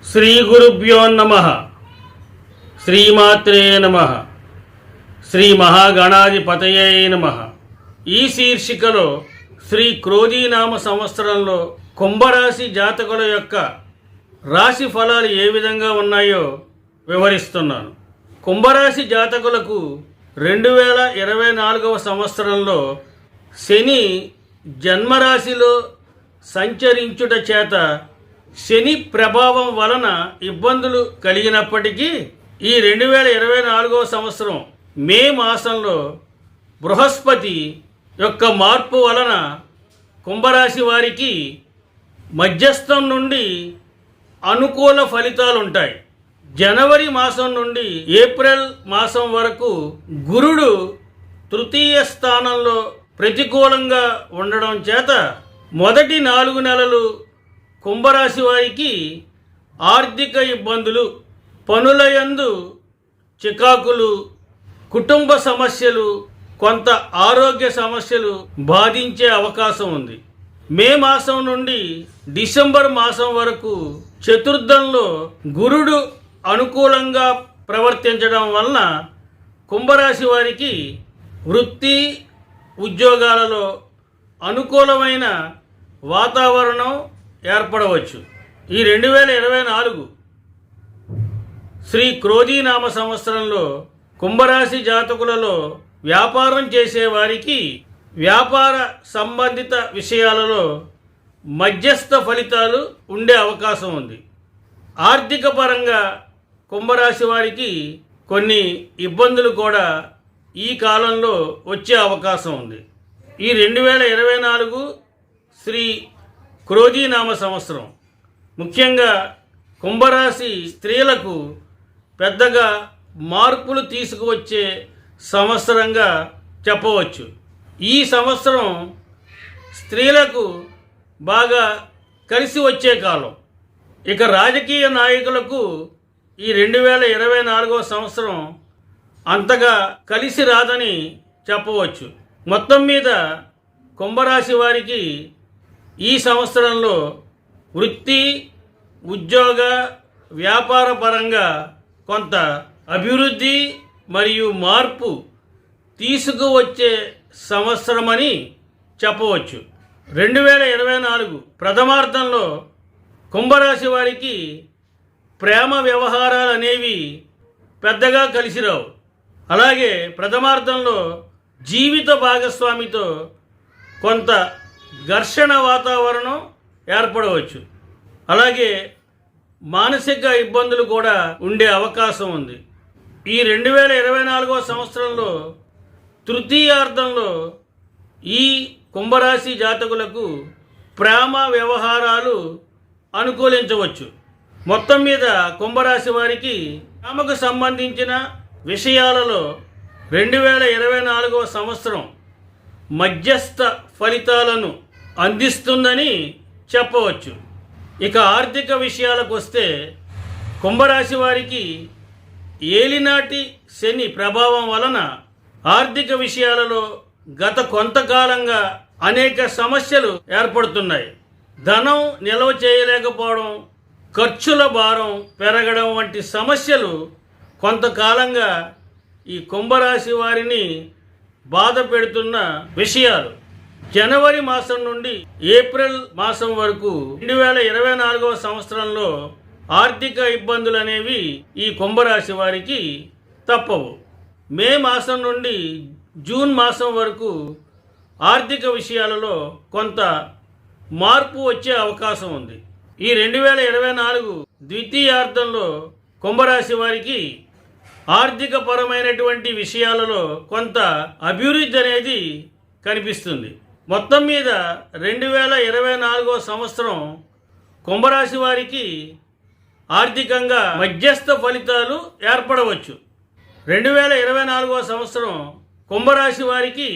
శ్రీ గురుభ్యో నమః. శ్రీమాత్రే నమః. శ్రీ మహాగణాధిపతయే నమః. ఈ శీర్షికలో శ్రీ క్రోధీనామ సంవత్సరంలో కుంభరాశి జాతకుల యొక్క రాశి ఫలాలు ఏ విధంగా ఉన్నాయో వివరిస్తున్నాను. కుంభరాశి జాతకులకు 2024 సంవత్సరంలో శని జన్మరాశిలో సంచరించుట చేత శని ప్రభావం వలన ఇబ్బందులు కలిగినప్పటికీ ఈ 2024 సంవత్సరం మే మాసంలో బృహస్పతి యొక్క మార్పు వలన కుంభరాశి వారికి మధ్యస్థం నుండి అనుకూల ఫలితాలు ఉంటాయి. జనవరి మాసం నుండి ఏప్రిల్ మాసం వరకు గురుడు తృతీయ స్థానంలో ప్రతికూలంగా ఉండడం చేత మొదటి 4 నెలలు కుంభరాశి వారికి ఆర్థిక ఇబ్బందులు, పనులయందు చికాకులు, కుటుంబ సమస్యలు, కొంత ఆరోగ్య సమస్యలు బాధించే అవకాశం ఉంది. మే మాసం నుండి డిసెంబర్ మాసం వరకు చతుర్థంలో గురుడు అనుకూలంగా ప్రవర్తించడం వలన కుంభరాశి వారికి వృత్తి ఉద్యోగాలలో అనుకూలమైన వాతావరణం ఏర్పడవచ్చు. ఈ 2024 శ్రీ క్రోధీనామ సంవత్సరంలో కుంభరాశి జాతకులలో వ్యాపారం చేసేవారికి వ్యాపార సంబంధిత విషయాలలో మధ్యస్థ ఫలితాలు ఉండే అవకాశం ఉంది. ఆర్థిక పరంగా కుంభరాశి వారికి కొన్ని ఇబ్బందులు కూడా ఈ కాలంలో వచ్చే అవకాశం ఉంది. ఈ 2024 శ్రీ క్రోధీనామ సంవత్సరం ముఖ్యంగా కుంభరాశి స్త్రీలకు పెద్దగా మార్పులు తీసుకువచ్చే సంవత్సరంగా చెప్పవచ్చు. ఈ సంవత్సరం స్త్రీలకు బాగా కలిసి వచ్చే కాలం. ఇక రాజకీయ నాయకులకు ఈ 2024 సంవత్సరం అంతగా కలిసి రాదని చెప్పవచ్చు. మొత్తం మీద కుంభరాశి వారికి ఈ సంవత్సరంలో వృత్తి, ఉద్యోగ, వ్యాపార పరంగా కొంత అభివృద్ధి మరియు మార్పు తీసుకువచ్చే సంవత్సరమని చెప్పవచ్చు. 2024 ప్రథమార్థంలో కుంభరాశి వారికి ప్రేమ వ్యవహారాలు అనేవి పెద్దగా కలిసిరావు. అలాగే ప్రథమార్థంలో జీవిత భాగస్వామితో కొంత ఘర్షణ వాతావరణం ఏర్పడవచ్చు. అలాగే మానసిక ఇబ్బందులు కూడా ఉండే అవకాశం ఉంది. ఈ 2024 సంవత్సరంలో తృతీయార్థంలో ఈ కుంభరాశి జాతకులకు ప్రేమ వ్యవహారాలు అనుకూలించవచ్చు. మొత్తం మీద కుంభరాశి వారికి ప్రేమకు సంబంధించిన విషయాలలో 2024 సంవత్సరం మధ్యస్థ ఫలితాలను అందిస్తుందని చెప్పవచ్చు. ఇక ఆర్థిక విషయాలకు వస్తే కుంభరాశి వారికి ఏలినాటి శని ప్రభావం వలన ఆర్థిక విషయాలలో గత కొంతకాలంగా అనేక సమస్యలు ఏర్పడుతున్నాయి. ధనం నిల్వ చేయలేకపోవడం, ఖర్చుల భారం పెరగడం వంటి సమస్యలు కొంతకాలంగా ఈ కుంభరాశి వారిని బాధ పెడుతున్న విషయాలు. జనవరి మాసం నుండి ఏప్రిల్ మాసం వరకు 2024 సంవత్సరంలో ఆర్థిక ఇబ్బందులు అనేవి ఈ కుంభరాశి వారికి తప్పవు. మే మాసం నుండి జూన్ మాసం వరకు ఆర్థిక విషయాలలో కొంత మార్పు వచ్చే అవకాశం ఉంది. ఈ 2024 ద్వితీయార్థంలో కుంభరాశి వారికి ఆర్థిక పరమైనటువంటి విషయాలలో కొంత అభివృద్ధి అనేది కనిపిస్తుంది. మొత్తం మీద 2024 సంవత్సరం కుంభరాశి వారికి ఆర్థికంగా మధ్యస్థ ఫలితాలు ఏర్పడవచ్చు. 2024 సంవత్సరం కుంభరాశి వారికి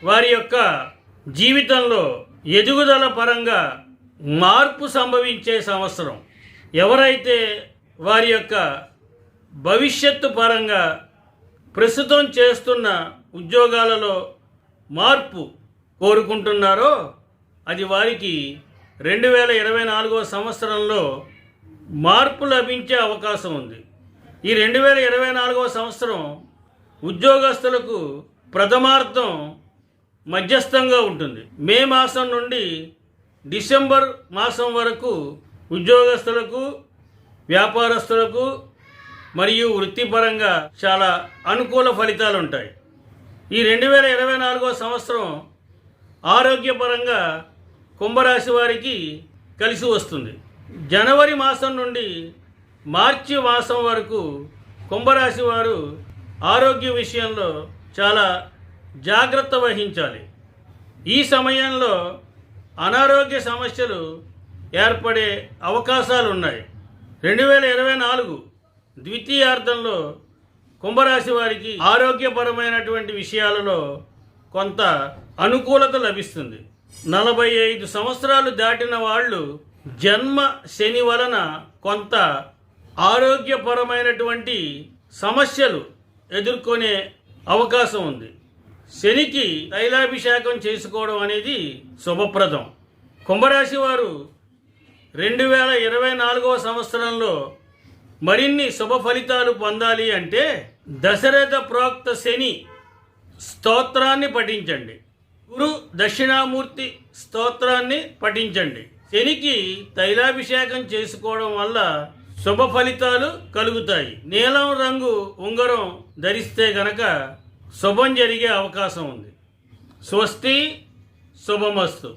వారి యొక్క జీవితంలో ఎదుగుదల పరంగా మార్పు సంభవించే సంవత్సరం. ఎవరైతే వారి యొక్క భవిష్యత్తు పరంగా ప్రస్తుతం చేస్తున్న ఉద్యోగాలలో మార్పు కోరుకుంటున్నారో అది వారికి 2024 సంవత్సరంలో మార్పు లభించే అవకాశం ఉంది. ఈ 2024వ సంవత్సరం ఉద్యోగస్తులకు ప్రథమార్థం మధ్యస్థంగా ఉంటుంది. మే మాసం నుండి డిసెంబర్ మాసం వరకు ఉద్యోగస్తులకు, వ్యాపారస్తులకు మరియు వృత్తిపరంగా చాలా అనుకూల ఫలితాలు ఉంటాయి. ఈ 2024వ సంవత్సరం ఆరోగ్యపరంగా కుంభరాశి వారికి కలిసి వస్తుంది. జనవరి మాసం నుండి మార్చి మాసం వరకు కుంభరాశి వారు ఆరోగ్య విషయంలో చాలా జాగ్రత్త వహించాలి. ఈ సమయంలో అనారోగ్య సమస్యలు ఏర్పడే అవకాశాలు ఉన్నాయి. 2024 ద్వితీయార్థంలో కుంభరాశి వారికి ఆరోగ్యపరమైనటువంటి విషయాలలో కొంత అనుకూలత లభిస్తుంది. 45 సంవత్సరాలు దాటిన వాళ్ళు జన్మ శని వలన కొంత ఆరోగ్యపరమైనటువంటి సమస్యలు ఎదుర్కొనే అవకాశం ఉంది. శనికి తైలాభిషేకం చేసుకోవడం అనేది శుభప్రదం. కుంభరాశి వారు 2024వ సంవత్సరంలో మరిన్ని శుభ ఫలితాలు పొందాలి అంటే దశరథ ప్రోక్త శని స్తోత్రాన్ని పఠించండి. గురు దక్షిణామూర్తి స్తోత్రాన్ని పఠించండి. శనికి తైలాభిషేకం చేసుకోవడం వల్ల శుభ ఫలితాలు కలుగుతాయి. నీలం రంగు ఉంగరం ధరిస్తే గనక శుభం జరిగే అవకాశం ఉంది. స్వస్తి, శుభమస్తు.